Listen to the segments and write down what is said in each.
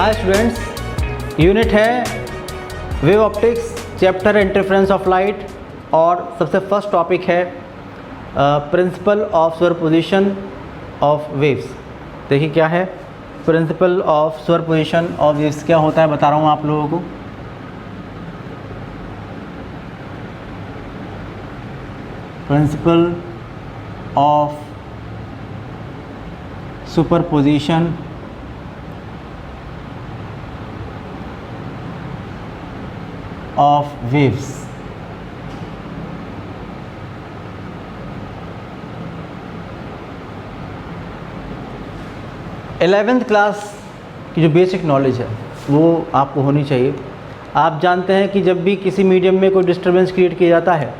Hi students, unit है wave optics, chapter interference of light और सबसे फर्स्ट टॉपिक है principle of superposition of waves. देखिए क्या है principle of superposition of waves, क्या होता है बता रहा हूँ आप लोगों को। Principle of superposition of waves. Eleventh class की जो बेसिक नॉलेज है वो आपको होनी चाहिए। आप जानते हैं कि जब भी किसी मीडियम में कोई डिस्टर्बेंस क्रिएट किया जाता है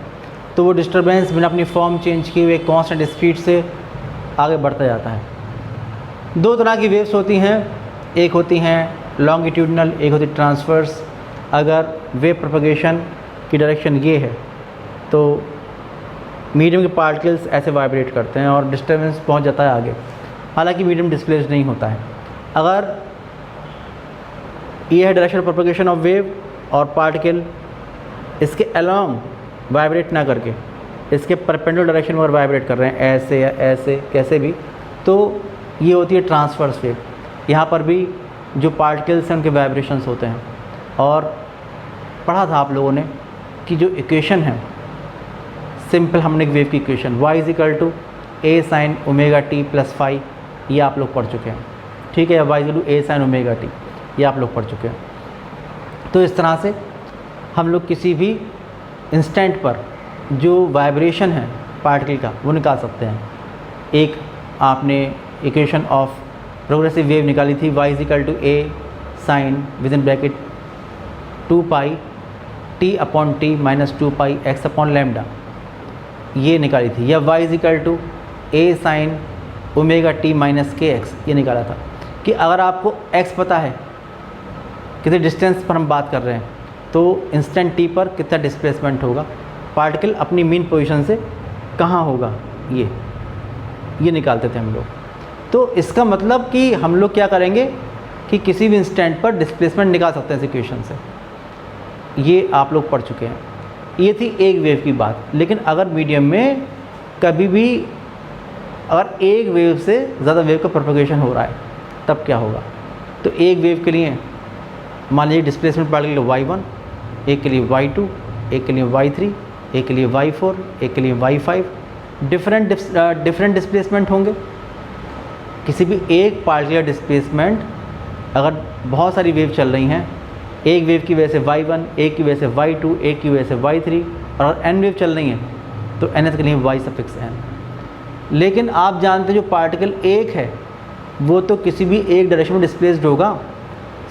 तो वो डिस्टर्बेंस बिना अपनी फॉर्म चेंज किए हुए कांस्टेंट स्पीड से आगे बढ़ता जाता है। दो तरह की वेव्स होती हैं, एक होती हैं लॉन्गिट्यूडनल, एक होती ट्रांसवर्स। अगर वेव प्रोपगेशन की डायरेक्शन ये है तो मीडियम के पार्टिकल्स ऐसे वाइब्रेट करते हैं और डिस्टर्बेंस पहुंच जाता है आगे, हालांकि मीडियम डिस्प्लेस नहीं होता है। अगर ये है डायरेक्शन प्रोपगेशन ऑफ वेव और पार्टिकल इसके अलॉन्ग वाइब्रेट ना करके इसके परपेंडिकुलर डायरेक्शन में अगर वाइब्रेट कर रहे हैं ऐसे या ऐसे कैसे भी, तो ये होती है ट्रांसवर्स वेव। यहाँ पर भी जो पार्टिकल्स हैं उनके वाइब्रेशंस होते हैं। और पढ़ा था आप लोगों ने कि जो इक्वेशन है सिंपल, हमने एक वेव की equation y = a sin omega t + phi, ये आप लोग पढ़ चुके हैं, ठीक है, या y = a sin omega t, ये आप लोग पढ़ चुके हैं। तो इस तरह से हम लोग किसी भी इंस्टेंट पर जो वाइब्रेशन है पार्टिकल का वो निकाल सकते हैं। एक आपने इक्वेशन ऑफ प्रोग्रेसिव वेव निकाली थी y = a sin within bracket 2 pi t/t - 2 pi x/λ, ये निकाली थी, या y = a sin omega t - kx, ये निकाला था। कि अगर आपको x पता है, कितने डिस्टेंस पर हम बात कर रहे हैं, तो इंस्टेंट t पर कितना डिस्प्लेसमेंट होगा, पार्टिकल अपनी मीन पोजीशन से कहाँ होगा, ये निकालते थे हम लोग। तो इसका मतलब कि हम लोग क्या करेंगे कि किसी भी इंस्टेंट पर डिस्प्लेसमेंट निकाल सकते हैं इस इक्वेशन से, ये आप लोग पढ़ चुके हैं। ये थी एक वेव की बात। लेकिन अगर मीडियम में कभी भी अगर एक वेव से ज़्यादा वेव का प्रोपगेशन हो रहा है तब क्या होगा, तो एक वेव के लिए मान लीजिए डिस्प्लेसमेंट पार्टिकल के लिए y1, एक के लिए y2, एक के लिए y3, एक के लिए y4, एक के लिए y5, डिफरेंट डिस्प्लेसमेंट होंगे। किसी भी एक पार्टिकुलर डिस्प्लेसमेंट, अगर बहुत सारी वेव चल रही हैं, एक वेव की वजह से y1, एक की वजह से y2, एक की वजह से y3, और n वेव चल रही हैं तो nth के लिए y_n। लेकिन आप जानते हैं जो पार्टिकल एक है वो तो किसी भी एक डायरेक्शन में डिस्प्लेस्ड होगा,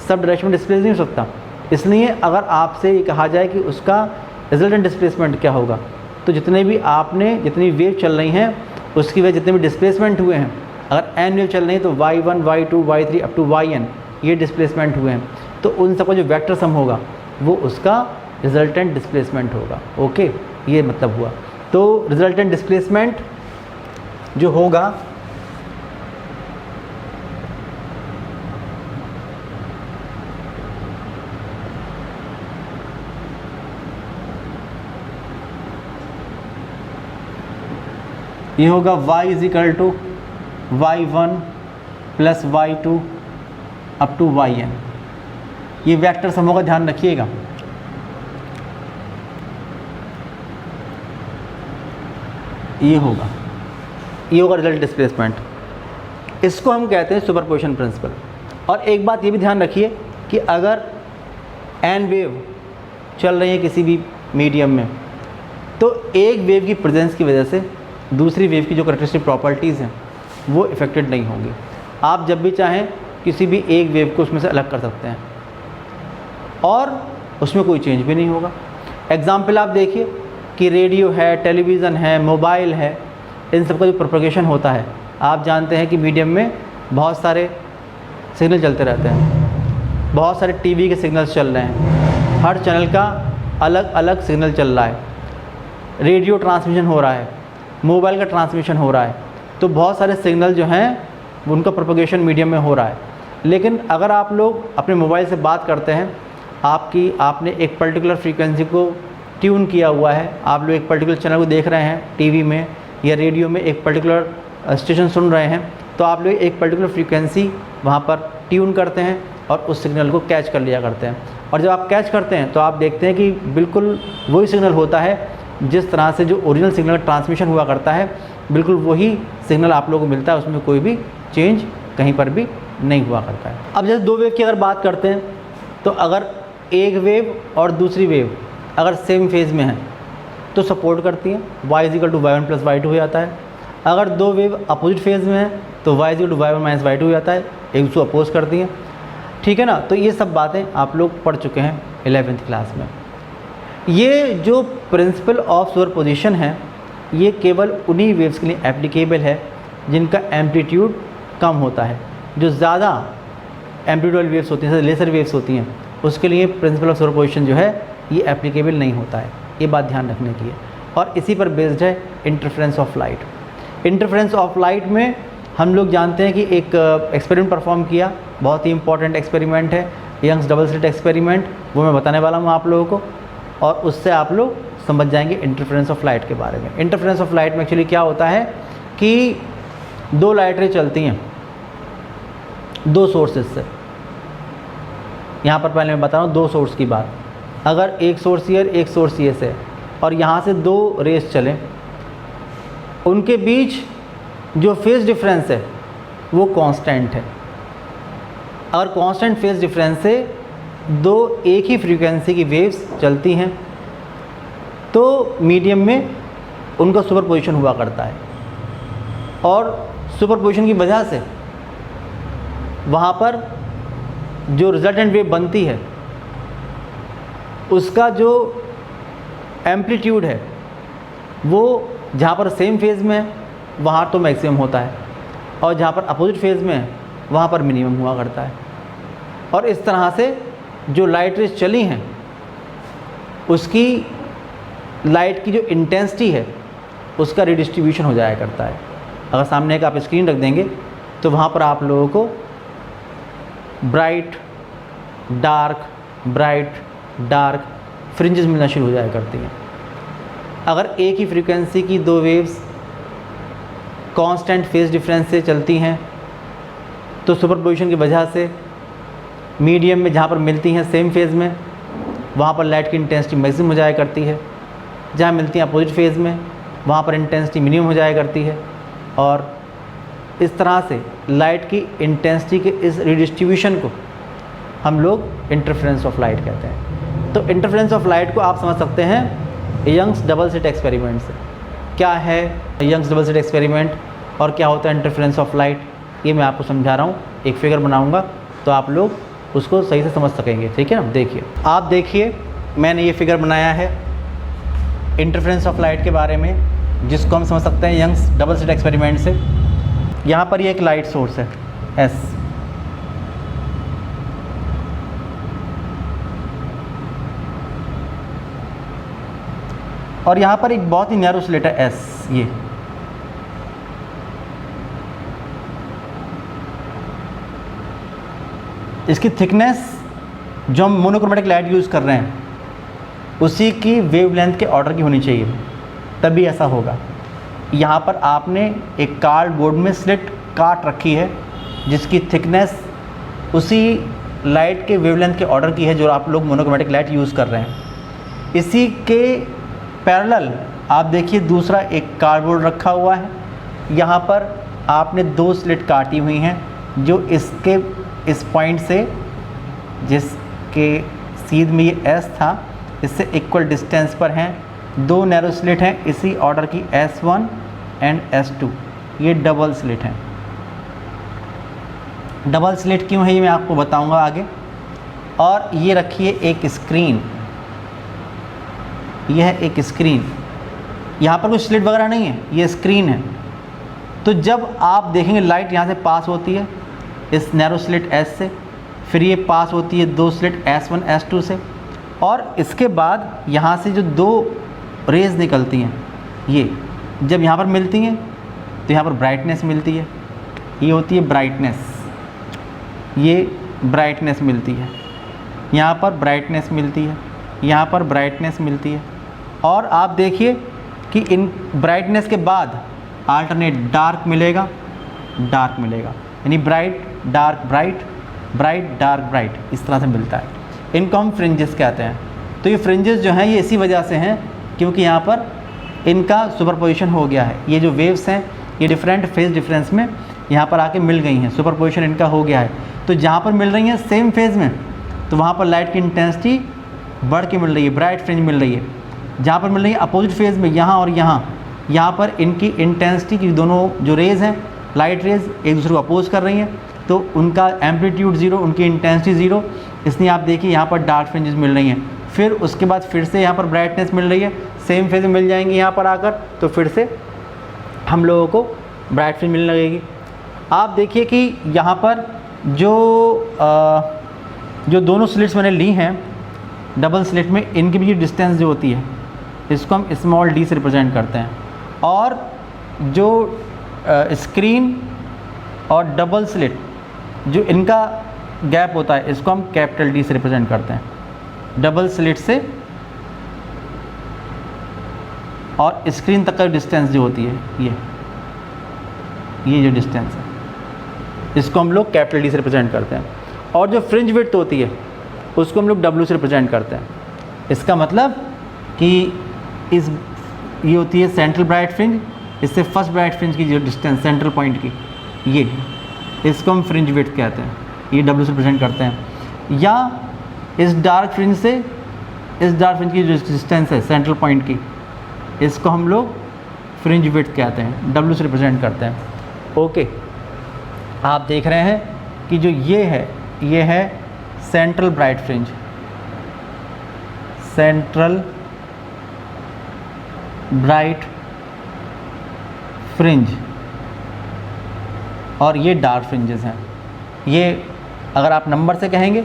सब डायरेक्शन में डिस्प्लेस नहीं हो सकता। इसलिए अगर आपसे ये कहा जाए कि उसका रिजल्टेंट डिस्प्लेसमेंट क्या होगा, तो जितनी वेव चल रही हैं उसकी वजह जितने भी डिस्प्लेसमेंट हुए हैं, अगर n वेव चल रही है तो y1, y2, y3 up to yn ये डिस्प्लेसमेंट हुए हैं, तो उन सबका जो वेक्टर सम होगा वो उसका रिजल्टेंट डिस्प्लेसमेंट होगा। ओके, ये मतलब हुआ। तो रिजल्टेंट डिस्प्लेसमेंट जो होगा ये होगा y = y1 + y2 up to yn। ये वेक्टर समूह का ध्यान रखिएगा। ये होगा रिजल्ट डिस्प्लेसमेंट। इसको हम कहते हैं सुपरपोजिशन प्रिंसिपल। और एक बात ये भी ध्यान रखिए कि अगर n वेव चल रही है किसी भी मीडियम में, तो एक वेव की प्रेजेंस की वजह से दूसरी वेव की जो कैरेक्टरिस्टिक प्रॉपर्टीज़ हैं वो इफेक्टेड नहीं होंगी। आप जब भी चाहें किसी भी एक वेव को उसमें से अलग कर सकते हैं और उसमें कोई चेंज भी नहीं होगा। एग्ज़ाम्पल आप देखिए कि रेडियो है, टेलीविज़न है, मोबाइल है, इन सब का जो प्रोपगेशन होता है, आप जानते हैं कि मीडियम में बहुत सारे सिग्नल चलते रहते हैं, बहुत सारे टीवी के सिग्नल्स चल रहे हैं, हर चैनल का अलग अलग सिग्नल चल रहा है, रेडियो ट्रांसमिशन हो रहा है, मोबाइल का ट्रांसमिशन हो रहा है। तो बहुत सारे सिग्नल जो हैं उनका प्रोपगेशन मीडियम में हो रहा है। लेकिन अगर आप लोग अपने मोबाइल से बात करते हैं, आपने एक पर्टिकुलर फ्रीक्वेंसी को ट्यून किया हुआ है, आप लोग एक पर्टिकुलर चैनल को देख रहे हैं टीवी में या रेडियो में, एक पर्टिकुलर स्टेशन सुन रहे हैं, तो आप लोग एक पर्टिकुलर फ्रीक्वेंसी वहाँ पर ट्यून करते हैं और उस सिग्नल को कैच कर लिया करते हैं। और जब आप कैच करते हैं तो आप देखते हैं कि बिल्कुल वही सिग्नल होता है जिस तरह से जो ओरिजिनल सिग्नल ट्रांसमिशन हुआ करता है, बिल्कुल वही सिग्नल आप लोगों को मिलता है, उसमें कोई भी चेंज कहीं पर भी नहीं हुआ करता है। अब जैसे दो वेव की अगर बात करते हैं, तो अगर एक वेव और दूसरी वेव अगर सेम फेज़ में है तो सपोर्ट करती है, y = y1 + y2 हो जाता है। अगर दो वेव अपोजिट फेज़ में है तो y = y1 - y2 हो जाता है, एक दूसरे को अपोज करती हैं, ठीक है ना। तो ये सब बातें आप लोग पढ़ चुके हैं 11th क्लास में। ये जो प्रिंसिपल ऑफ सुपरपोजिशन है, ये केवल उन्हीं वेव्स के लिए एप्लीकेबल है जिनका एम्पलीट्यूड कम होता है। जो ज़्यादा एम्पलीट्यूड वाली वेव्स होती हैं, जैसे लेसर वेव्स होती हैं, उसके लिए प्रिंसिपल ऑफ सुपरपोजिशन जो है ये एप्लीकेबल नहीं होता है। ये बात ध्यान रखने की है। और इसी पर बेस्ड है interference of light. Interference of light में हम लोग जानते हैं कि एक एक्सपेरिमेंट परफॉर्म किया, बहुत ही इंपॉर्टेंट एक्सपेरिमेंट है, यंग्स डबल स्लिट एक्सपेरिमेंट, वो मैं बताने वाला हूँ आप लोगों को, और उससे आप लोग समझ जाएंगे इंटरफेरेंस ऑफ लाइट के बारे में। इंटरफेरेंस ऑफ लाइट में एक्चुअली क्या होता है कि दो लाइट रे चलती हैं दो सोर्सेज से। यहाँ पर पहले मैं बता रहा हूँ दो सोर्स की बात। अगर एक सोर्स ईयर एक सोर्स ये से और यहाँ से दो रेस चलें, उनके बीच जो फेज़ डिफरेंस है वो कांस्टेंट है। अगर कांस्टेंट फेज़ डिफरेंस से दो एक ही फ्रीक्वेंसी की वेव्स चलती हैं तो मीडियम में उनका सुपरपोजिशन हुआ करता है, और सुपरपोजिशन की वजह से वहाँ पर जो रिजल्टेंट वेव बनती है उसका जो एम्पलीट्यूड है वो जहाँ पर सेम फेज़ में है वहाँ तो मैक्सिमम होता है, और जहाँ पर अपोजिट फेज़ में है वहाँ पर मिनिमम हुआ करता है। और इस तरह से जो लाइट रेज चली हैं उसकी लाइट की जो इंटेंसिटी है उसका रिडिस्ट्रीब्यूशन हो जाया करता है। अगर सामने एक आप स्क्रीन रख देंगे तो वहाँ पर आप लोगों को ब्राइट डार्क फ्रिंजेस मिलना शुरू हो जाया करती हैं। अगर एक ही फ्रीक्वेंसी की दो वेव्स कांस्टेंट फेज़ डिफरेंस से चलती हैं तो सुपरपोजिशन की वजह से मीडियम में जहाँ पर मिलती हैं सेम फेज़ में वहाँ पर लाइट की इंटेंसिटी मैक्सिमम हो जाया करती है, जहाँ मिलती हैं अपोजिट फेज़ में वहाँ पर इंटेंसिटी मिनिमम हो जाया करती है। और इस तरह से लाइट की इंटेंसिटी के इस रिडिस्ट्रीब्यूशन को हम लोग इंटरफेरेंस ऑफ लाइट कहते हैं। तो इंटरफेरेंस ऑफ लाइट को आप समझ सकते हैं यंग्स डबल स्लिट एक्सपेरिमेंट से। क्या है यंग्स डबल स्लिट एक्सपेरिमेंट और क्या होता है इंटरफेरेंस ऑफ लाइट, ये मैं आपको समझा रहा हूँ। एक फिगर बनाऊँगा तो आप लोग उसको सही से समझ सकेंगे, ठीक है ना। देखिए, आप देखिए मैंने ये फिगर बनाया है इंटरफेरेंस ऑफ लाइट के बारे में, जिसको हम समझ सकते हैं यंग्स डबल स्लिट एक्सपेरिमेंट से। यहाँ पर ये एक लाइट सोर्स है S, और यहाँ पर एक बहुत ही नैरो स्लिट है S। ये इसकी थिकनेस जो हम मोनोक्रोमेटिक लाइट यूज़ कर रहे हैं उसी की वेवलेंथ के ऑर्डर की होनी चाहिए, तभी ऐसा होगा। यहाँ पर आपने एक कार्डबोर्ड में स्लिट काट रखी है जिसकी थिकनेस उसी लाइट के वेवलेंथ के ऑर्डर की है जो आप लोग मोनोक्रोमेटिक लाइट यूज़ कर रहे हैं। इसी के पैरेलल आप देखिए दूसरा एक कार्डबोर्ड रखा हुआ है। यहाँ पर आपने दो स्लिट काटी हुई हैं जो इसके इस पॉइंट से, जिसके सीध में ये S था, इससे इक्वल डिस्टेंस पर हैं। दो नैरो स्लिट हैं इसी ऑर्डर की S1 एंड S2। ये डबल स्लिट हैं। डबल स्लिट क्यों है ये मैं आपको बताऊंगा आगे। और ये रखिए एक स्क्रीन, यह है एक स्क्रीन। यहाँ पर कोई स्लिट वगैरह नहीं है, ये स्क्रीन है। तो जब आप देखेंगे लाइट यहाँ से पास होती है इस नैरो स्लिट S से, फिर ये पास होती है दो स्लिट S1 S2 से, और इसके बाद यहाँ से जो दो रेज़ निकलती हैं ये जब यहाँ पर मिलती हैं तो यहाँ पर ब्राइटनेस मिलती है। ये होती है ब्राइटनेस। ये ब्राइटनेस मिलती है, यहाँ पर ब्राइटनेस मिलती है, यहाँ पर ब्राइटनेस मिलती है। और आप देखिए कि इन ब्राइटनेस के बाद अल्टरनेट डार्क मिलेगा, डार्क मिलेगा, यानी bright dark bright, bright dark bright, इस तरह से मिलता है। इनको हम फ्रिंजेस कहते हैं। तो ये फ्रिंजेस जो हैं ये इसी वजह से हैं क्योंकि यहाँ पर इनका सुपरपोजिशन हो गया है। ये जो वेव्स हैं ये डिफरेंट फेज डिफरेंस में यहाँ पर आके मिल गई हैं, सुपरपोजिशन इनका हो गया है। तो जहाँ पर मिल रही हैं सेम फेज़ में, तो वहाँ पर लाइट की इंटेंसिटी बढ़ के मिल रही है, ब्राइट फ्रिंज मिल रही है। जहाँ पर मिल रही है अपोजिट फेज़ में, यहाँ और यहाँ पर इनकी इंटेंसिटी की दोनों जो रेज़ हैं, लाइट रेज़ एक दूसरे को अपोज कर रही हैं, तो उनका एम्पलीट्यूड ज़ीरो, उनकी इंटेंसिटी ज़ीरो, इसलिए आप देखिए यहाँ पर डार्क फ्रिंजेस मिल रही हैं। फिर उसके बाद फिर से यहाँ पर ब्राइटनेस मिल रही है, सेम फेज में मिल जाएंगी यहाँ पर आकर, तो फिर से हम लोगों को ब्राइट फ्रिंज मिलने लगेगी। आप देखिए कि यहाँ पर जो दोनों स्लिट्स मैंने ली हैं डबल स्लिट में, इनकी भी डिस्टेंस जो होती है इसको हम स्मॉल डी से रिप्रेजेंट करते हैं, और जो स्क्रीन और डबल स्लिट जो इनका गैप होता है इसको हम कैपिटल डी से रिप्रेजेंट करते हैं, डबल स्लिट से और स्क्रीन तक का डिस्टेंस जो होती है ये जो डिस्टेंस है इसको हम लोग कैपिटल डी से रिप्रेजेंट करते हैं। और जो फ्रिंज विड्थ होती है उसको हम लोग डब्ल्यू से रिप्रेजेंट करते हैं। इसका मतलब कि ये होती है सेंट्रल ब्राइट फ्रिंज, इससे फर्स्ट ब्राइट फ्रिंज की जो डिस्टेंस सेंट्रल पॉइंट की, ये इसको हम फ्रिंज विड्थ कहते हैं, ये डब्ल्यू से रिप्रेजेंट करते हैं। या इस डार्क फ्रिंज से इस डार्क फ्रिंज की जो डिस्टेंस है सेंट्रल पॉइंट की, इसको हम लोग फ्रिंज विड्थ कहते हैं, डब्ल्यू से रिप्रेजेंट करते हैं। ओके, आप देख रहे हैं कि जो ये है central bright fringe, central bright fringe, और ये डार्क फ्रिंजेस हैं। ये अगर आप नंबर से कहेंगे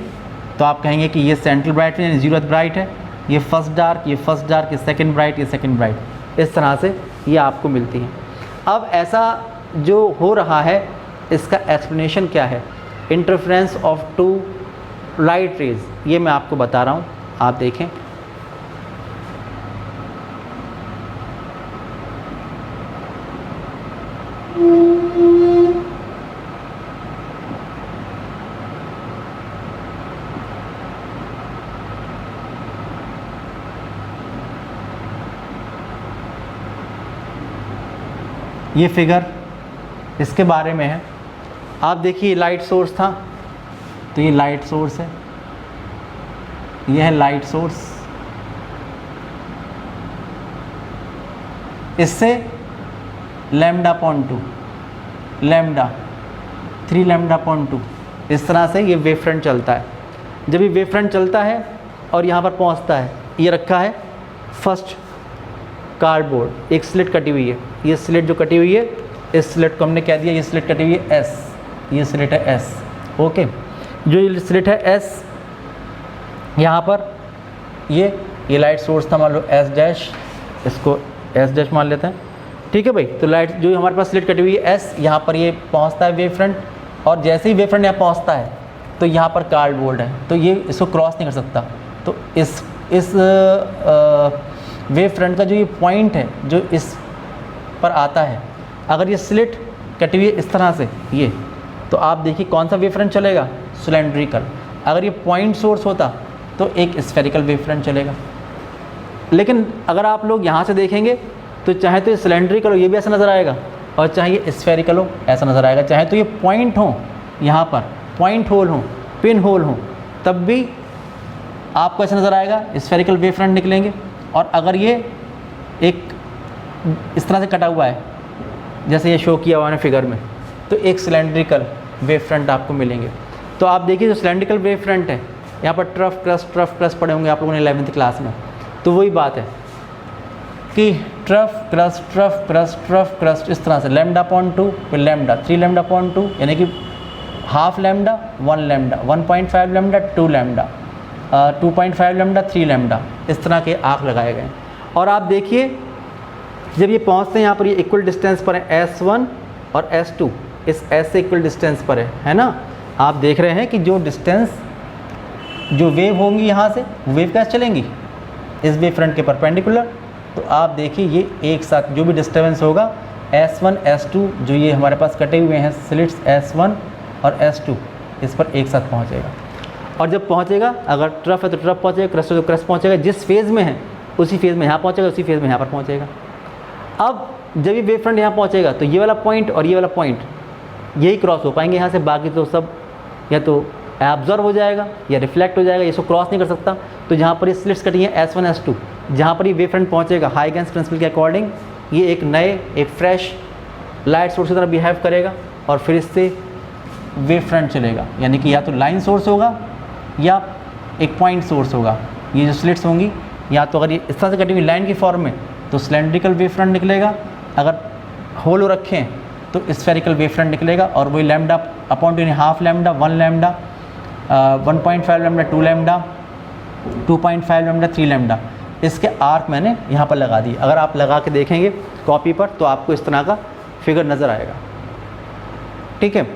तो आप कहेंगे कि ये central bright fringe 0th bright है, ये फर्स्ट डार्क, ये फर्स्ट डार्क, ये सेकंड ब्राइट, ये सेकंड ब्राइट, इस तरह से ये आपको मिलती हैं। अब ऐसा जो हो रहा है इसका एक्सप्लेनेशन क्या है, interference of two light rays, ये मैं आपको बता रहा हूँ, आप देखें। ये फिगर इसके बारे में है। आप देखिए लाइट सोर्स था, तो ये लाइट सोर्स है, ये है लाइट सोर्स। इससे λ/2, लैम्डा 3 λ/2, इस तरह से ये वेव फ्रंट चलता है। जब ये वेव फ्रंट चलता है और यहाँ पर पहुँचता है, ये रखा है फर्स्ट कार्डबोर्ड, एक स्लिट कटी हुई है, ये स्लिट जो कटी हुई है, इस स्लिट को हमने कह दिया ये स्लिट कटी हुई है एस, ये स्लिट है एस। ओके, जो ये स्लिट है एस, यहाँ पर ये लाइट सोर्स था, मान लो एस डैश, इसको एस डैश मान लेते हैं, ठीक है भाई। तो लाइट जो हमारे पास स्लिट कटी हुई है एस, यहाँ पर ये पहुँचता है वेव फ्रंट, और जैसे ही वेव फ्रंट यहाँ पहुँचता है तो यहाँ पर कार्डबोर्ड है, तो ये इसको क्रॉस नहीं कर सकता। तो इस वेव फ्रंट का जो ये पॉइंट है जो इस पर आता है, अगर ये स्लिट कटी हुई है इस तरह से ये, तो आप देखिए कौन सा वेव फ्रंट चलेगा, सिलेंड्रिकल। अगर ये पॉइंट सोर्स होता तो एक स्फेरिकल वेव फ्रंट चलेगा। लेकिन अगर आप लोग यहाँ से देखेंगे तो चाहे तो ये सिलेंड्रिकल हो, ये भी ऐसा नज़र आएगा, और चाहे ये स्फेरिकल हो, ऐसा नज़र आएगा। चाहे तो ये पॉइंट हो, यहाँ पर पॉइंट होल हो, पिन होल हो, तब भी आपको ऐसा नज़र आएगा, स्फेरिकल वेव फ्रंट निकलेंगे। और अगर ये एक इस तरह से कटा हुआ है, जैसे ये शो किया हुआ है फिगर में, तो एक सिलेंड्रिकल वेव फ्रंट आपको मिलेंगे। तो आप देखिए जो सिलेंड्रिकल वेव फ्रंट है, यहाँ पर ट्रफ क्रस्ट पढ़े होंगे आप लोगों ने 11th क्लास में। तो वही बात है कि ट्रफ क्रस्ट इस तरह से λ/2, फिर लैम्डा 3 λ/2, यानी कि half lambda 1 lambda, 1.5 lambda 2 lambda, 2.5 lambda 3 lambda, इस तरह के आँख लगाए गए। और आप देखिए जब ये पहुँचते हैं यहाँ पर, ये इक्वल डिस्टेंस पर है S1 और S2, इस S से इक्वल डिस्टेंस पर है ना। आप देख रहे हैं कि जो डिस्टेंस, जो वेव होंगी यहाँ से, वेव कैसे चलेंगी इस वेव फ्रंट के परपेंडिकुलर। तो आप देखिए ये एक साथ जो भी डिस्टर्बेंस होगा S1 S2 जो ये हमारे पास कटे हुए हैं स्लिट्स S1 और S2, इस पर एक साथ पहुँचेगा। और जब पहुँचेगा, अगर ट्रफ है तो ट्रफ पहुँचेगा, क्रस्ट है तो क्रस्ट पहुँचेगा, जिस फेज़ में है उसी फेज़ में यहाँ पहुँचेगा, उसी फेज़ में यहाँ पर पहुँचेगा। अब जब ये वेव फ्रंट यहाँ पहुँचेगा तो ये वाला पॉइंट और ये वाला पॉइंट यही क्रॉस हो पाएंगे यहाँ से, बाकी तो सब या तो एब्जॉर्ब हो जाएगा या रिफ्लेक्ट हो जाएगा, ये सब क्रॉस नहीं कर सकता। तो जहाँ पर ये स्लिट्स कटी हैं S1 S2, जहाँ पर ये वेव फ्रंट पहुँचेगा हाइगेंस प्रिंसिपल के अकॉर्डिंग ये एक नए, एक फ्रेश लाइट सोर्स की तरह बिहेव करेगा और फिर इससे वेव फ्रंट चलेगा, यानी कि या तो लाइन सोर्स होगा या एक पॉइंट सोर्स होगा। ये जो स्लिट्स होंगी, या तो अगर ये इस तरह से कटी हुई लाइन की फॉर्म में तो सिलेंड्रिकल वेव फ्रंट निकलेगा, अगर होलो रखें तो स्फेरिकल वेव फ्रंट निकलेगा, और वही lambda upon 2 half lambda, 1 lambda, 1.5 lambda, 2 lambda, 2.5 lambda, 3 lambda, इसके आर्क मैंने यहाँ पर लगा दिए। अगर आप लगा के देखेंगे कॉपी पर तो आपको इस तरह का फिगर नज़र आएगा। ठीक है,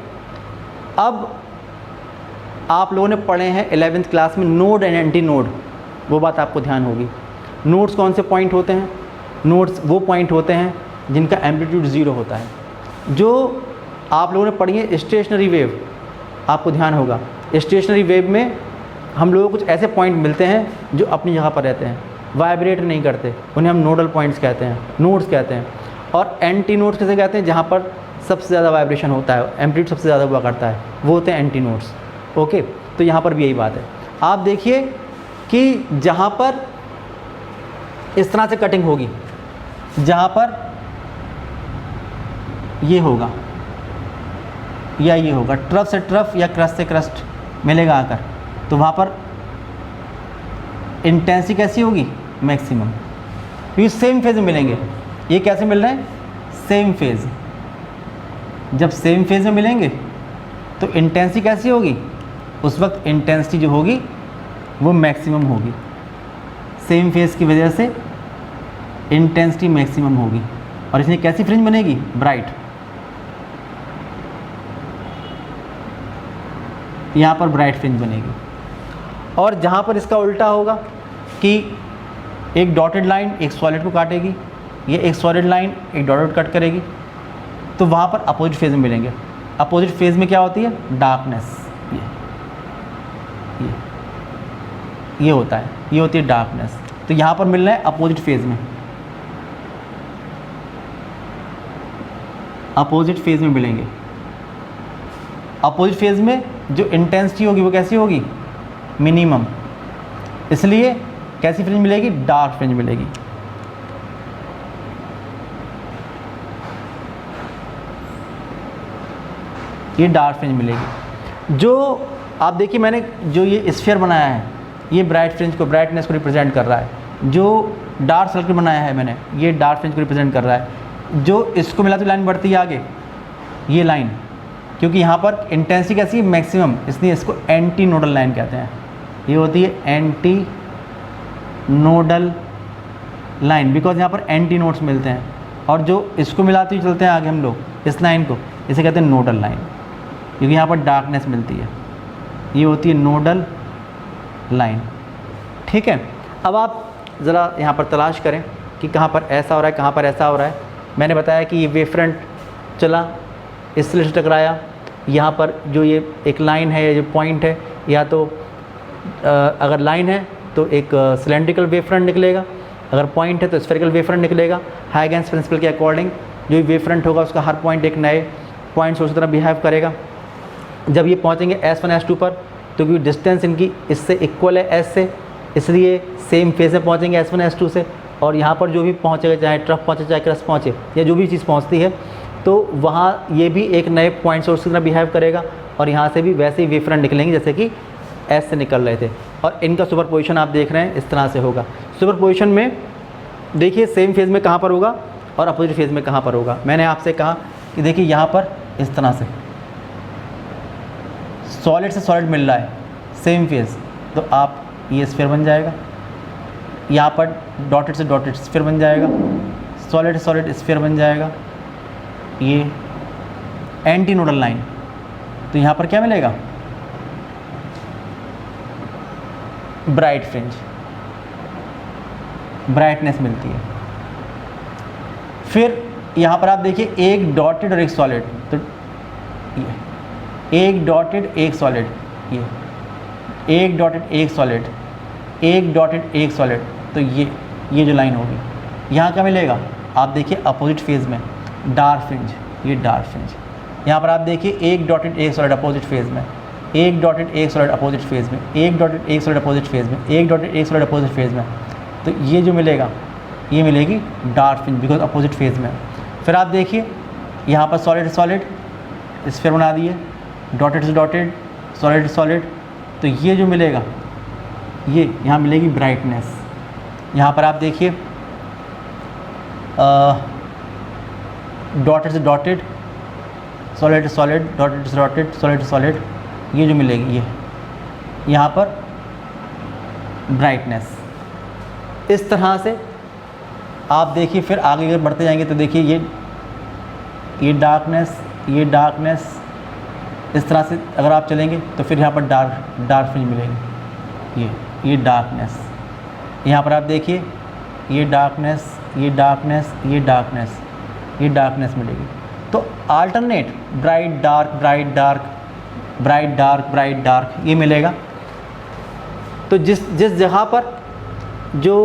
अब आप लोगों ने पढ़े हैं 11th क्लास में नोड एंड एंटी नोड, वो बात आपको ध्यान होगी। नोड्स कौन से पॉइंट होते हैं? नोड्स वो पॉइंट होते हैं जिनका एम्पलीट्यूड 0 होता है। जो आप लोगों ने पढ़ी है स्टेशनरी वेव, आपको ध्यान होगा स्टेशनरी वेव में हम लोगों को कुछ ऐसे पॉइंट मिलते हैं जो अपनी जगह पर रहते हैं, वाइब्रेट नहीं करते, उन्हें हम नोडल पॉइंट्स कहते हैं, नोड्स कहते हैं। और एंटी नोड्स किसे कहते हैं? जहाँ पर सबसे ज़्यादा वाइब्रेशन होता है, एम्पलीट्यूड सबसे ज़्यादा हुआ करता है, वो होते हैं एंटी नोड्स। ओके, तो यहाँ पर भी यही बात है। आप देखिए कि जहाँ पर इस तरह से कटिंग होगी, जहाँ पर ये होगा या ये होगा, ट्रफ से ट्रफ या क्रस्ट से क्रस्ट मिलेगा आकर, तो वहाँ पर इंटेंसिटी कैसी होगी? मैक्सिमम। ये सेम फेज में मिलेंगे। ये कैसे मिल रहे हैं? Same phase. जब सेम फेज में मिलेंगे तो इंटेंसिटी कैसी होगी? उस वक्त इंटेंसिटी जो होगी वो मैक्सिमम होगी। सेम फेज की वजह से इंटेंसिटी मैक्सिमम होगी, और इसमें कैसी फ्रिंज बनेगी? ब्राइट। यहाँ पर ब्राइट फ्रिंज बनेगी। और जहाँ पर इसका उल्टा होगा कि एक डॉटेड लाइन एक सॉलिड को काटेगी, ये एक सॉलिड लाइन एक डॉटेड कट करेगी, तो वहाँ पर अपोजिट फेज में मिलेंगे। अपोजिट फेज में क्या होती है? डार्कनेस। ये होता है, ये होती है डार्कनेस। तो यहाँ पर मिल रहा है अपोजिट फेज में, अपोजिट फेज में मिलेंगे। अपोजिट फेज में जो इंटेंसिटी होगी वो कैसी होगी? मिनिमम। इसलिए कैसी फ्रिंज मिलेगी? डार्क फ्रिंज मिलेगी। ये डार्क फ्रिंज मिलेगी। जो आप देखिए मैंने जो ये स्फीयर बनाया है, ये ब्राइट फ्रिंज को, ब्राइटनेस को रिप्रेजेंट कर रहा है। जो डार्क सर्कल बनाया है मैंने, ये डार्क फ्रिंज को रिप्रेजेंट कर रहा है। जो इसको मिला तो लाइन बढ़ती है आगे, ये लाइन, क्योंकि यहाँ पर इंटेंसिटी कैसी है? मैक्सिमम, इसलिए इसको एंटी नोडल लाइन कहते हैं। ये होती है एंटी नोडल लाइन, बिकॉज यहाँ पर एंटी नोड्स मिलते हैं। और जो इसको मिलाते हुए चलते हैं आगे हम लोग, इस लाइन को, इसे कहते हैं नोडल लाइन, क्योंकि यहाँ पर डार्कनेस मिलती है। ये होती है नोडल लाइन। ठीक है, अब आप ज़रा यहाँ पर तलाश करें कि कहाँ पर ऐसा हो रहा है, कहाँ पर ऐसा हो रहा है। मैंने बताया कि ये वेव फ्रंट चला, इससे टकराया, यहाँ पर जो ये एक लाइन है, जो पॉइंट है, या तो अगर लाइन है तो एक सिलेंड्रिकल वेव फ्रंट निकलेगा, अगर पॉइंट है तो स्फेरिकल वेव फ्रंट निकलेगा। हाइगेंस प्रिंसिपल के अकॉर्डिंग जो वेव फ्रंट होगा उसका हर पॉइंट एक नए पॉइंट सोर्स की तरह बिहेव करेगा। जब ये पहुँचेंगे S1 S2 पर, तो क्योंकि डिस्टेंस इनकी इससे इक्वल है S से, इसलिए सेम फेज में पहुँचेंगे S1 S2 से। और यहाँ पर जो भी पहुँचेगा, चाहे ट्रफ पहुँचे चाहे क्रस्ट पहुँचे, या जो भी चीज़ पहुँचती है, तो वहाँ ये भी एक नए पॉइंट सोर्स की तरह बिहेव करेगा, और यहाँ से भी वैसे ही वेव फ्रंट निकलेंगे जैसे कि S से निकल रहे थे। और इनका सुपरपोजिशन आप देख रहे हैं इस तरह से होगा। सुपरपोजिशन में देखिए सेम फेज में कहाँ पर होगा और अपोजिट फेज में कहाँ पर होगा। मैंने आपसे कहा कि देखिए यहाँ पर इस तरह से सॉलिड से सॉलिड मिल रहा है, सेम फेज, तो आप ये स्फीयर बन जाएगा। यहाँ पर डॉटेड से डॉटेड स्फीयर बन जाएगा, सॉलिड से सॉलिड स्फीयर बन जाएगा। ये एंटी नोडल लाइन, तो यहाँ पर क्या मिलेगा? ब्राइट फ्रिंज, ब्राइटनेस मिलती है। फिर यहाँ पर आप देखिए एक डॉटेड और एक सॉलिड, तो ये एक डॉटेड एक सॉलिड, ये एक डॉटेड एक सॉलिड, एक डॉटेड एक सॉलिड, तो ये जो लाइन होगी यहाँ क्या मिलेगा, आप देखिए अपोजिट फेज में डार्क फ्रिंज, ये डार्क फ्रिंज। यहाँ पर आप देखिए एक डॉटेड एक सॉलिड अपोजिट फेज में, एक डॉटेड एक सॉलिड अपोजिट फेज में, एक डॉटेड एक सॉलिड अपोजिट फेज में, एक डॉटेड एक सॉलिड अपोजिट फेज में, तो ये जो मिलेगा ये मिलेगी dark fringe because opposite phase में। फिर आप देखिए यहाँ पर सॉलिड सॉलिड स्फीयर बना दिए, डॉटेड से डॉटेड, सॉलिड सॉलिड, तो ये जो मिलेगा ये यहाँ मिलेगी ब्राइटनेस। यहाँ पर आप देखिए डॉटेड से डॉटेड, सॉलिड सॉलिड, डॉटेड से डॉटेड, सॉलिड सॉलिड, ये जो मिलेगी ये यहाँ पर ब्राइटनेस। इस तरह से आप देखिए फिर आगे अगर बढ़ते जाएंगे तो देखिए ये डार्कनेस, ये डार्कनेस, इस तरह से अगर आप चलेंगे तो फिर यहाँ पर डार्क फ्रिंज मिलेगी, ये डार्कनेस। यहाँ पर आप देखिए ये डार्कनेस, ये डार्कनेस, ये डार्कनेस, ये डार्कनेस मिलेगी। तो alternate bright dark, bright dark, bright dark, bright dark, ये मिलेगा। तो जिस जगह पर जो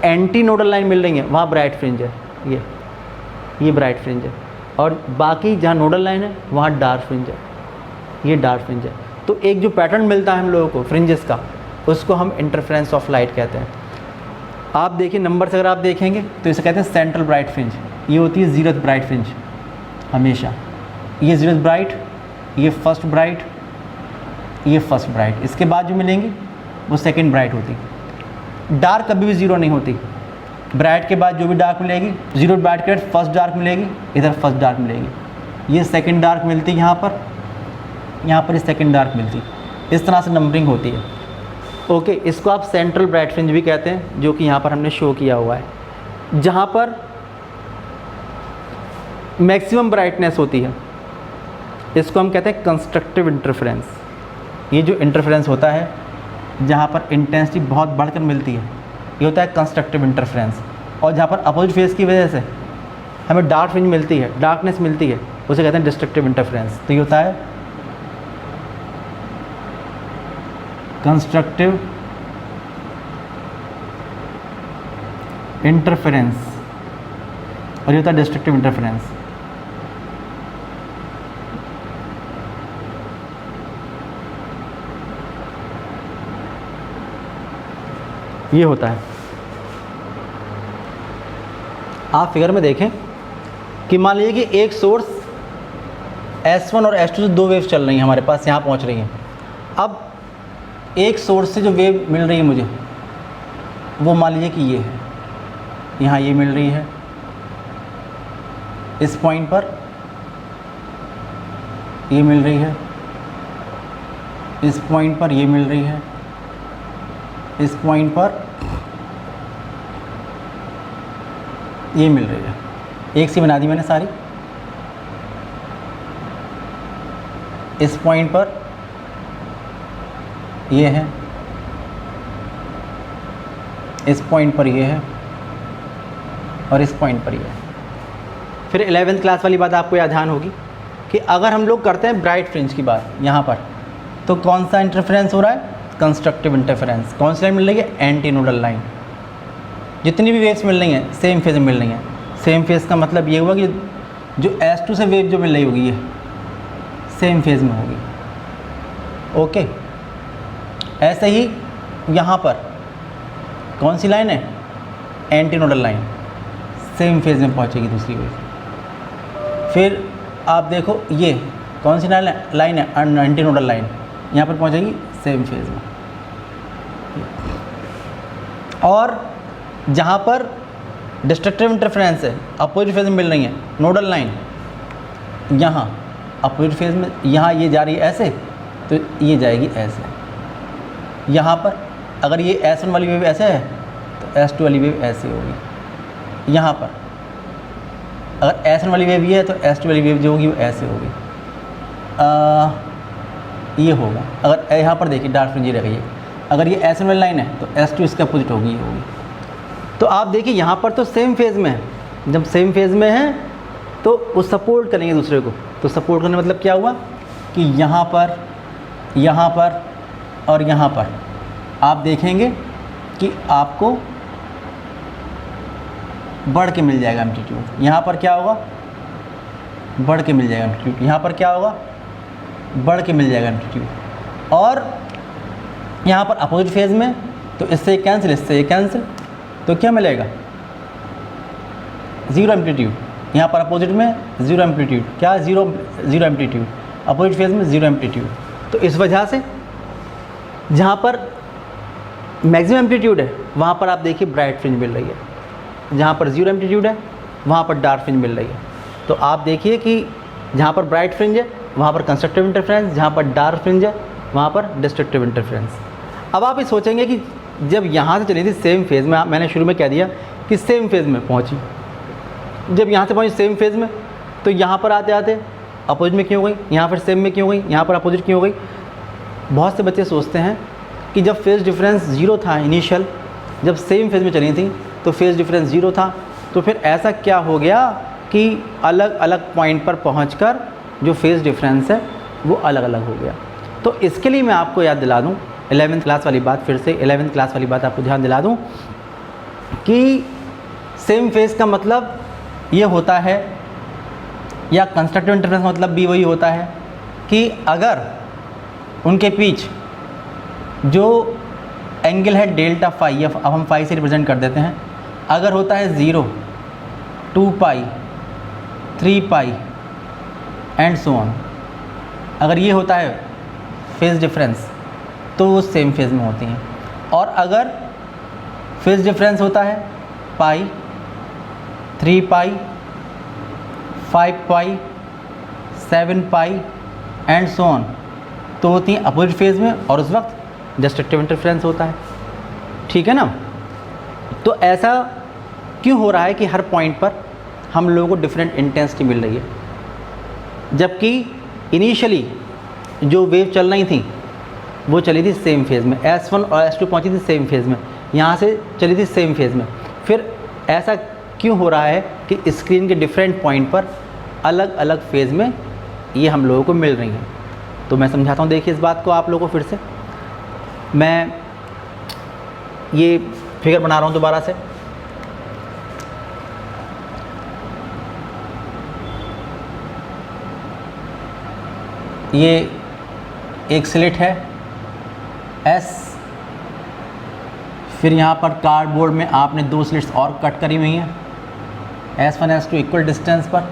एंटी नोडल लाइन मिल रही है वहाँ ब्राइट फ्रिंज है, ये ब्राइट फ्रिंज है, और बाकी जहाँ नोडल लाइन है वहाँ डार्क फ्रिंज है, ये डार्क फ्रिंज है। तो एक जो पैटर्न मिलता है हम लोगों को फ्रिंजेस का, उसको हम इंटरफेरेंस ऑफ लाइट कहते हैं। आप देखिए नंबर से अगर आप देखेंगे तो इसे कहते हैं सेंट्रल ब्राइट फ्रिंज, ये होती है जीरोथ ब्राइट फ्रिंज हमेशा, ये जीरोथ ब्राइट, ये फर्स्ट ब्राइट, ये फर्स्ट ब्राइट, इसके बाद जो मिलेंगी वो सेकंड ब्राइट होती। डार्क कभी भी ज़ीरो नहीं होती, ब्राइट के बाद जो भी डार्क मिलेगी, जीरो ब्राइट के बाद फर्स्ट डार्क मिलेगी, इधर फर्स्ट डार्क मिलेगी, ये सेकंड डार्क मिलती है यहाँ पर सेकंड डार्क मिलती, इस तरह से नंबरिंग होती है। ओके, इसको आप सेंट्रल ब्राइट फ्रिंज भी कहते हैं, जो कि यहाँ पर हमने शो किया हुआ है। जहाँ पर मैक्सिमम ब्राइटनेस होती है इसको हम कहते हैं कंस्ट्रक्टिव इंटरफेरेंस। ये जो इंटरफेरेंस होता है जहाँ पर इंटेंसिटी बहुत बढ़कर मिलती है, ये होता है कंस्ट्रक्टिव इंटरफेरेंस। और जहाँ पर अपोजिट फेज की वजह से हमें डार्क फ्रिंज मिलती है, डार्कनेस मिलती है, उसे कहते हैं डिस्ट्रक्टिव इंटरफेरेंस। तो ये होता है कंस्ट्रक्टिव इंटरफेरेंस और ये होता है डिस्ट्रक्टिव इंटरफेरेंस। ये होता है। आप फिगर में देखें कि मान लीजिए कि एक सोर्स S1 और S2 से दो वेव्स चल रही हैं हमारे पास, यहाँ पहुँच रही हैं। अब एक सोर्स से जो वेव मिल रही है मुझे, वो मान लीजिए कि ये है, यहाँ ये मिल रही है इस पॉइंट पर, ये मिल रही है इस पॉइंट पर, ये मिल रही है इस पॉइंट पर, ये मिल रही है। एक सी बना दी मैंने सारी। इस पॉइंट पर ये है, इस पॉइंट पर ये है, और इस पॉइंट पर ये है। फिर 11th क्लास वाली बात आपको याद ध्यान होगी कि अगर हम लोग करते हैं ब्राइट फ्रिंज की बात यहाँ पर, तो कौन सा इंटरफेरेंस हो रहा है? Constructive interference. कौन सी लाइन मिल रही है? Anti nodal line. जितनी भी वेव्स मिल रही हैं सेम फेज में मिल रही हैं। सेम फेज का मतलब ये हुआ कि जो S2 से वेव जो मिल रही होगी ये सेम फेज में होगी। ओके, ऐसे ही यहाँ पर कौन सी लाइन है? Anti nodal line, same phase में पहुँचेगी दूसरी वेव। फिर आप देखो ये कौन सी लाइन है? एंटी नोडल लाइन, यहाँ पर पहुँचेगी सेम फेज में। और जहाँ पर डिस्ट्रक्टिव इंटरफेरेंस है, अपोजिट फेज में मिल रही है नोडल लाइन, यहाँ अपोजिट फेज में, यहाँ ये जा रही है ऐसे, तो ये जाएगी ऐसे। यहाँ पर अगर ये S1 वाली वेव ऐसे है तो S2 वाली वेव ऐसे होगी। यहाँ पर अगर S1 वाली वेव ये है तो S2 वाली वेव जो होगी वो ऐसे होगी। ये होगा। अगर यहाँ पर देखिए डार्क फ्रिंज रह गई है, अगर ये S1 वाली लाइन है तो S2 इसके अपोजिट होगी, ये होगी। तो आप देखिए यहाँ पर तो सेम फेज़ में है, जब सेम फेज़ में है तो वो सपोर्ट करेंगे दूसरे को। तो सपोर्ट करने मतलब क्या हुआ कि यहाँ पर और यहाँ पर आप देखेंगे कि आपको बढ़ के मिल जाएगा एम्पलीट्यूड। यहाँ पर क्या होगा, बढ़ के मिल जाएगा एम्पलीट्यूड। यहाँ पर क्या होगा, बढ़ के मिल जाएगा एम्पलीट्यूड। और यहाँ पर अपोजिट फेज़ में तो इससे कैंसिल, इससे कैंसिल, तो क्या मिलेगा, ज़ीरो एम्पलीट्यूड। यहाँ पर अपोजिट में ज़ीरो एम्पलीट्यूड, क्या ज़ीरो एम्पलीट्यूड, अपोजिट फेज़ में ज़ीरो एम्पलीट्यूड। तो इस वजह से जहाँ पर मैक्सिमम एम्पलीट्यूड है वहाँ पर आप देखिए ब्राइट फ्रिंज मिल रही है, जहाँ पर ज़ीरो एम्पलीट्यूड है वहाँ पर डार्क फ्रिंज मिल रही है। तो आप देखिए कि जहाँ पर ब्राइट फ्रिंज है वहाँ पर कंस्ट्रक्टिव इंटरफेरेंस, जहाँ पर डार्क फ्रिंज है वहाँ पर डिस्ट्रक्टिव इंटरफेरेंस। अब आप ये सोचेंगे कि जब यहाँ से चली थी सेम फेज़ में, मैंने शुरू में कह दिया कि सेम फेज़ में पहुँची, जब यहाँ से पहुँची सेम फेज़ में तो यहाँ पर आते आते अपोजिट में क्यों हो गई, यहाँ पर सेम में क्यों हो गई, यहाँ पर अपोजिट क्यों हो गई। बहुत से बच्चे सोचते हैं कि जब फेज़ डिफरेंस ज़ीरो था इनिशियल, जब सेम फेज़ में चली थी तो फेज़ डिफरेंस ज़ीरो था, तो फिर ऐसा क्या हो गया कि अलग अलग पॉइंट पर पहुंचकर जो फेज़ डिफरेंस है वो अलग अलग हो गया। तो इसके लिए मैं आपको याद दिला दूं 11th क्लास वाली बात, फिर से 11th क्लास वाली बात आपको ध्यान दिला दूं कि सेम फेज़ का मतलब ये होता है, या कंस्ट्रक्टिव इंटरफेरेंस मतलब भी वही होता है कि अगर उनके बीच जो एंगल है डेल्टा फाई, अब हम फाई से रिप्रेजेंट कर देते हैं, अगर होता है 0, 2 पाई, 3 पाई एंड सो ऑन, अगर ये होता है फेज़ डिफरेंस तो वो सेम फेज़ में होती हैं। और अगर फेज़ डिफरेंस होता है पाई, 3 पाई, 5 पाई, 7 पाई एंड सो ऑन, तो होती हैं अपोजिट फेज़ में, और उस वक्त डिस्ट्रक्टिव इंटरफेरेंस होता है। ठीक है ना। तो ऐसा क्यों हो रहा है कि हर पॉइंट पर हम लोगों को डिफरेंट इंटेंसिटी मिल रही है, जबकि इनिशियली जो वेव चल रही थी वो चली थी सेम फेज़ में, S1 और S2 पहुंची थी सेम फेज़ में, यहाँ से चली थी सेम फेज़ में। फिर ऐसा क्यों हो रहा है कि स्क्रीन के डिफरेंट पॉइंट पर अलग अलग फेज़ में ये हम लोगों को मिल रही हैं। तो मैं समझाता हूँ, देखिए इस बात को आप लोगों को फिर से। मैं ये फिगर बना रहा हूँ दोबारा से। ये एक स्लिट है S, फिर यहाँ पर कार्डबोर्ड में आपने 2 स्लिट्स और कट करी हुई हैं S1 S2 इक्वल डिस्टेंस पर,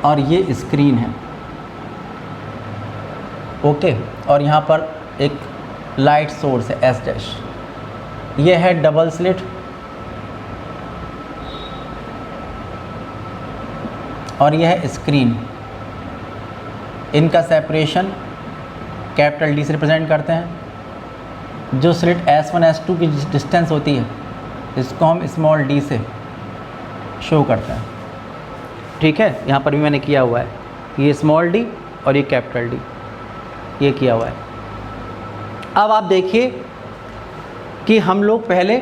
और ये स्क्रीन है, ओके। और यहाँ पर एक लाइट सोर्स है S डैश, ये है डबल स्लिट, और यह है स्क्रीन। इनका सेपरेशन कैपिटल D से रिप्रेजेंट करते हैं। जो स्लिट S1 S2 की डिस्टेंस होती है इसको हम स्मॉल d से शो करते हैं। ठीक है, यहाँ पर भी मैंने किया हुआ है, ये स्मॉल d और ये कैपिटल D, ये किया हुआ है। अब आप देखिए कि हम लोग पहले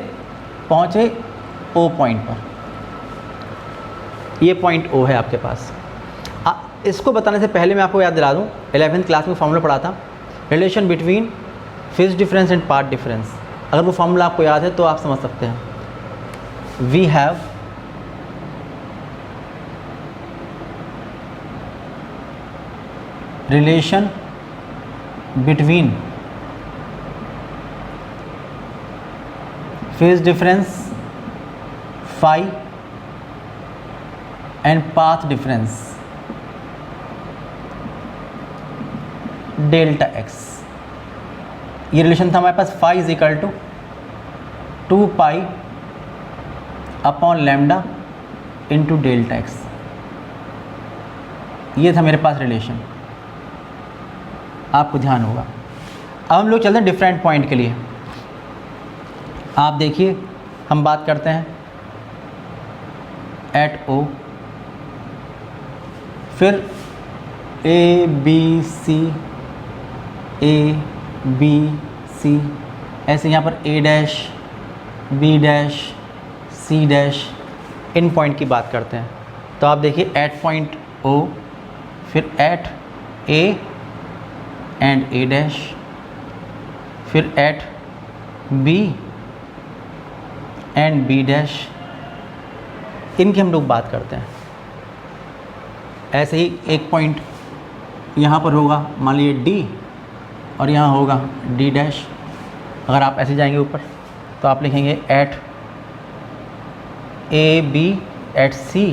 पहुँचे O पॉइंट पर, ये पॉइंट O है आपके पास। इसको बताने से पहले मैं आपको याद दिला दूँ, 11th क्लास में फार्मूला पढ़ा था, relation between phase difference and path difference. अगर वो फार्मूला आपको याद है तो आप समझ सकते हैं। We have relation between phase difference phi and path difference delta x. ये रिलेशन था हमारे पास, phi is equal to 2 pi upon lambda into delta x. ये था मेरे पास रिलेशन, आपको ध्यान होगा। अब हम लोग चलते हैं डिफरेंट पॉइंट के लिए। आप देखिए हम बात करते हैं एट O, फिर A B C सी, ऐसे यहाँ पर A dash, B dash, C dash, इन पॉइंट की बात करते हैं। तो आप देखिए एट पॉइंट ओ, फिर at A and A dash, फिर at B and B dash, इनकी हम लोग बात करते हैं। ऐसे ही एक पॉइंट यहाँ पर होगा, मान लीजिए डी, और यहाँ होगा डी डैश। अगर आप ऐसे जाएंगे ऊपर तो आप लिखेंगे at A B at C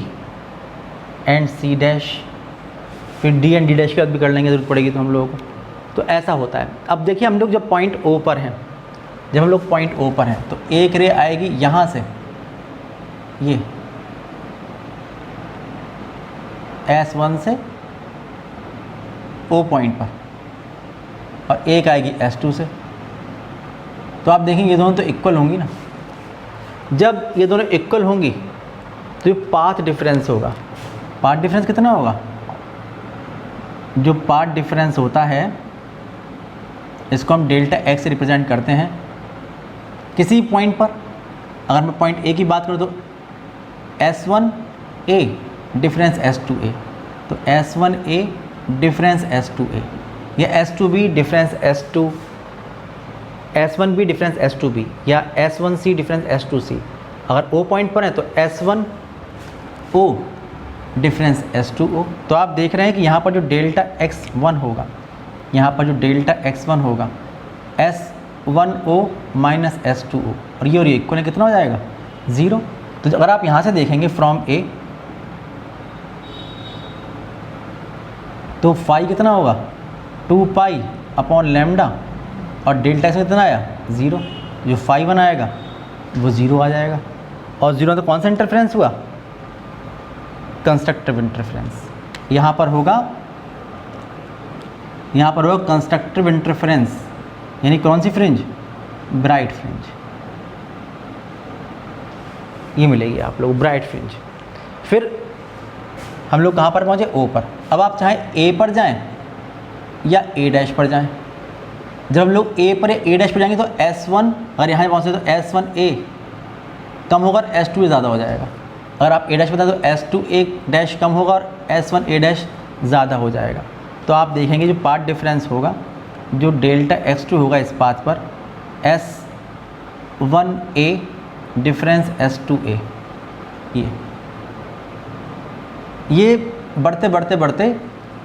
and C dash, फिर डी एंड डी डैश के बाद भी कर लेंगे, ज़रूरत पड़ेगी तो हम लोगों को। तो ऐसा होता है। अब देखिए हम लोग जब पॉइंट ओ पर हैं, जब हम लोग पॉइंट ओ पर हैं तो एक रे आएगी यहाँ से, ये S1 से ओ पॉइंट पर, और एक आएगी S2 से। तो आप देखेंगे ये दोनों तो इक्वल होंगी ना। जब ये दोनों इक्वल होंगी तो ये पाथ डिफरेंस होगा। पाथ डिफरेंस कितना होगा? जो पाथ डिफरेंस होता है इसको हम डेल्टा एक्स से रिप्रेजेंट करते हैं। किसी पॉइंट पर अगर मैं पॉइंट ए की बात करूँ तो S1A डिफरेंस S2A, तो S1A डिफरेंस S2A, या S2B difference S1B difference S2B, या S1C डिफरेंस S2C। अगर O पॉइंट पर है तो S1O डिफरेंस S2O। तो आप देख रहे हैं कि यहाँ पर जो डेल्टा x1 होगा, यहाँ पर जो डेल्टा x1 होगा S1O माइनस S2O, और ये इक्वल कितना हो जाएगा? 0। तो अगर आप यहाँ से देखेंगे फ्रॉम A, तो फाई कितना होगा? 2 पाई अपॉन लैम्डा, और डेल्टा एक्स कितना आया? 0। जो फाई 1 आएगा वो 0 आ जाएगा। और 0 तो कौन सा इंटरफेरेंस हुआ? Constructive interference. यहाँ पर होगा कंस्ट्रक्टिव इंटरफेरेंस, यानी कौन सी फ्रिंज? Bright fringe. ये मिलेगी आप लोग ब्राइट फ्रिंज। फिर हम लोग कहाँ पर पहुँचे? ओ पर। अब आप चाहें ए पर जाएं या ए डैश पर जाएं। जब हम लोग ए पर ए डैश पर जाएंगे तो S1, अगर यहाँ पहुँचे तो S1A कम होगा और S2A ज़्यादा हो जाएगा। अगर आप ए डैश पर जाएं तो S2A डैश कम होगा और S1A डैश ज़्यादा हो जाएगा। तो आप देखेंगे जो पाथ डिफरेंस होगा, जो डेल्टा x2 होगा इस पाथ पर, S1A डिफरेंस S2A, ये बढ़ते बढ़ते बढ़ते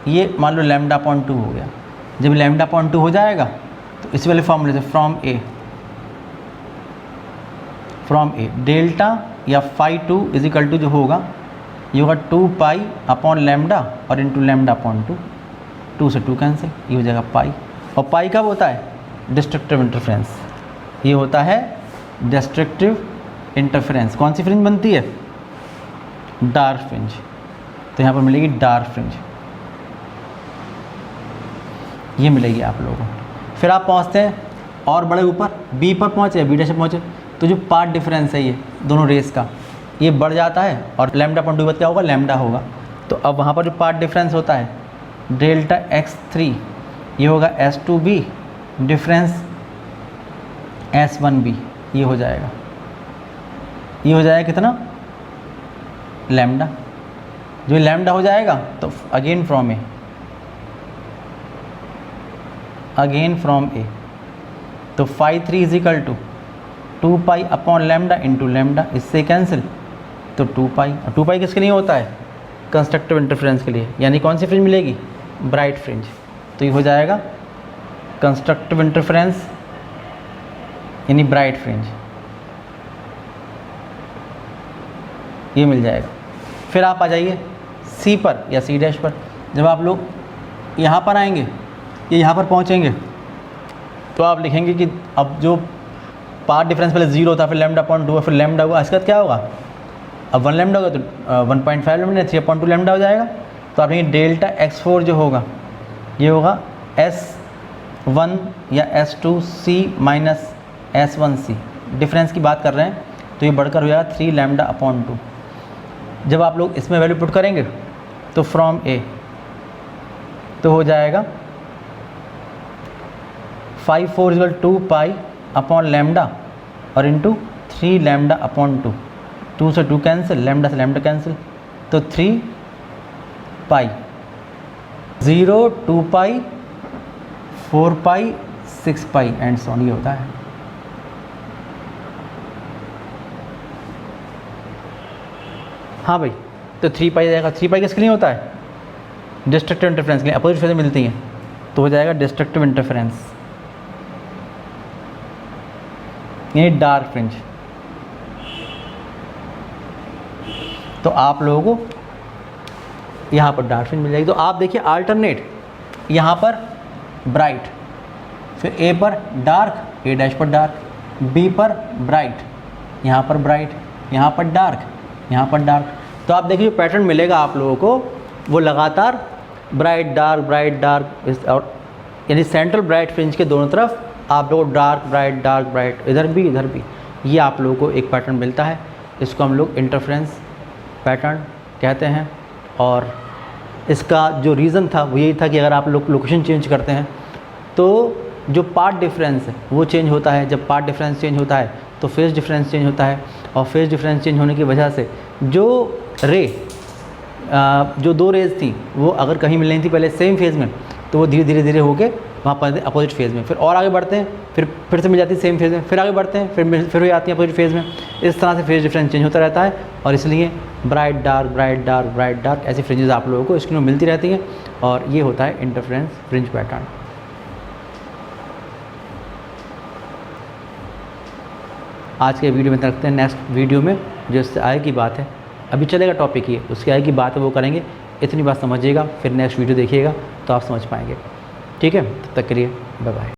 ये मान लो लैम्डा अपॉन 2 हो गया। जब लैम्डा अपॉन 2 हो जाएगा तो इस वाले फॉर्मूले से फ्रॉम ए डेल्टा या फाई 2 इज इक्वल टू जो होगा ये होगा 2 पाई अपॉन लैम्डा और इंटू लैम्डा अपॉन 2, 2 से 2 कैंसिल, ये हो जाएगा पाई। और पाई कब होता है? Destructive interference. ये होता है डिस्ट्रक्टिव इंटरफेरेंस। कौन सी फ्रिंज बनती है? Dark fringe. तो यहाँ पर मिलेगी डार्क फ्रिंज, ये मिलेगी आप लोगों को। फिर आप पहुँचते हैं और बड़े ऊपर बी पर पहुँचे, बी डैश पर पहुँचे, तो जो पाथ डिफरेंस है ये दोनों रेस का, ये बढ़ जाता है और लैम्डा अपॉन 2 बाद क्या होगा? लैम्डा होगा। तो अब वहाँ पर जो पाथ डिफरेंस होता है डेल्टा x3, ये होगा S2B डिफरेंस S1B, ये हो जाएगा। ये हो जाएगा कितना? लैम्डा। जो लैम्डा हो जाएगा तो अगेन फ्रॉम ए, तो phi 3 is equal to 2 pi upon lambda into lambda, इससे कैंसिल, तो 2 पाई। और 2 पाई किसके लिए होता है? कंस्ट्रक्टिव इंटरफेरेंस के लिए। यानी कौन सी फ्रिंज मिलेगी? Bright fringe. तो ये हो जाएगा कंस्ट्रक्टिव इंटरफेरेंस यानी ब्राइट फ्रिंज, ये मिल जाएगा। फिर आप आ जाइए सी पर या सी डैश पर। जब आप लोग यहाँ पर आएंगे, ये यहाँ पर पहुँचेंगे, तो आप लिखेंगे कि अब जो पाथ डिफरेंस पहले 0 था, फिर लैम्डा अपॉन 2, फिर लैम्डा हुआ, इसके बाद क्या होगा? अब 1 लैम्डा होगा तो 1.5 लैम्डा, 3/2 लैम्डा हो जाएगा। तो आप ये डेल्टा x4 जो होगा ये होगा S1 या S2C माइनस S1C। डिफरेंस की बात कर रहे हैं तो ये बढ़कर हो जाएगा 3 लैम्डा अपॉन 2। जब आप लोग इसमें वैल्यू पुट करेंगे तो फ्रॉम ए तो हो जाएगा 5 4 इक्वल 2 पाई अपॉन लैम्डा और इंटू 3 लैम्डा अपॉन 2, 2 से 2 कैंसिल, लैम्डा से लैम्डा कैंसिल, तो 3 पाई 0 2 पाई 4 पाई 6 पाई एंड सो ऑन, ये होता है। हाँ भाई, तो 3 पाई जाएगा, 3 पाई किसके लिए होता है? डिस्ट्रक्टिव इंटरफेरेंस के लिए, अपोजिट फेज में मिलती हैं, तो हो जाएगा डिस्ट्रक्टिव इंटरफेरेंस यानी डार्क फ्रिंज। तो आप लोगों को यहाँ पर डार्क फ्रिंज मिल जाएगी। तो आप देखिए अल्टरनेट, यहाँ पर ब्राइट, फिर ए पर डार्क, ए डैश पर डार्क, बी पर ब्राइट, यहाँ पर ब्राइट, यहाँ पर डार्क, यहाँ पर डार्क। तो आप देखिए पैटर्न मिलेगा आप लोगों को, वो लगातार ब्राइट डार्क और यानी सेंट्रल ब्राइट फ्रिंज के दोनों तरफ आप लोगों को डार्क ब्राइट, इधर भी, ये आप लोगों को एक पैटर्न मिलता है। इसको हम लोग इंटरफ्रेंस पैटर्न कहते हैं। और इसका जो रीज़न था वो यही था कि अगर आप लोग लोकेशन चेंज करते हैं तो जो पाथ डिफरेंस है वो चेंज होता है। जब पाथ डिफरेंस चेंज होता है तो फेज डिफरेंस चेंज होता है, और फेज डिफरेंस चेंज होने की वजह से जो रे जो 2 रेज थी वो अगर कहीं मिल रही थी पहले सेम फेज़ में, तो वो धीरे धीरे होके वहाँ पर अपोजिट फेज़ में, फिर और आगे बढ़ते हैं, फिर से मिल जाती है सेम फेज़ में, फिर आगे बढ़ते हैं, फिर हो जाती है अपोजिट फेज़ में। इस तरह से फेज डिफरेंस चेंज होता रहता है, और इसलिए ब्राइट डार्क ऐसी फ्रिंजेस आप लोगों को स्क्रीन में मिलती रहती हैं, और ये होता है इंटरफ्रेंस फ्रिंज पैटर्न। आज के वीडियो में रखते हैं, नेक्स्ट वीडियो में जो इससे आगे की बात है, अभी चलेगा टॉपिक ये, उसके आगे की बात है वो करेंगे। इतनी बात समझिएगा, फिर नेक्स्ट वीडियो देखिएगा तो आप समझ पाएंगे। ठीक है, तब तक के लिए बाय बाय।